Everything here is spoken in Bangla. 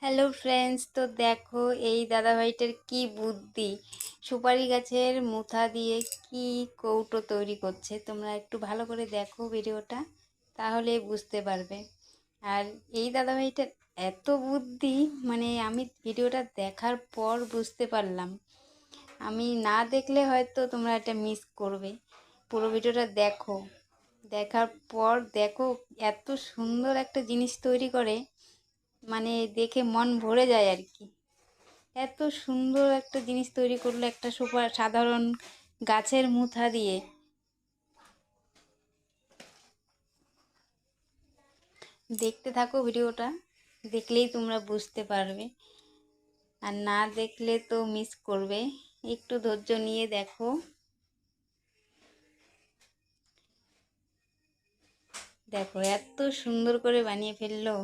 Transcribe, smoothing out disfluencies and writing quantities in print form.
হ্যালো ফ্রেন্ডস, তো দেখো এই দাদাভাইটার কি বুদ্ধি। সুপারি গাছের মুথা দিয়ে কি কৌটো তৈরি করছে। তোমরা একটু ভালো করে দেখো ভিডিওটা, তাহলে বুঝতে পারবে। আর এই দাদাভাইটার এত বুদ্ধি, মানে আমি ভিডিওটা দেখার পর বুঝতে পারলাম। আমি না দেখলে হয়তো তোমরা এটা মিস করবে। পুরো ভিডিওটা দেখো, দেখার পর দেখো এত সুন্দর একটা জিনিস তৈরি করে, মানে দেখে মন ভরে যায় আর কি। এত সুন্দর একটা জিনিস তৈরি করলো একটা সাধারণ গাছের মুথা দিয়ে। দেখতে থাকো ভিডিওটা, দেখলেই তোমরা বুঝতে পারবে, আর না দেখলে তো মিস করবে। একটু ধৈর্য নিয়ে দেখো। দেখো এত সুন্দর করে বানিয়ে ফেললো।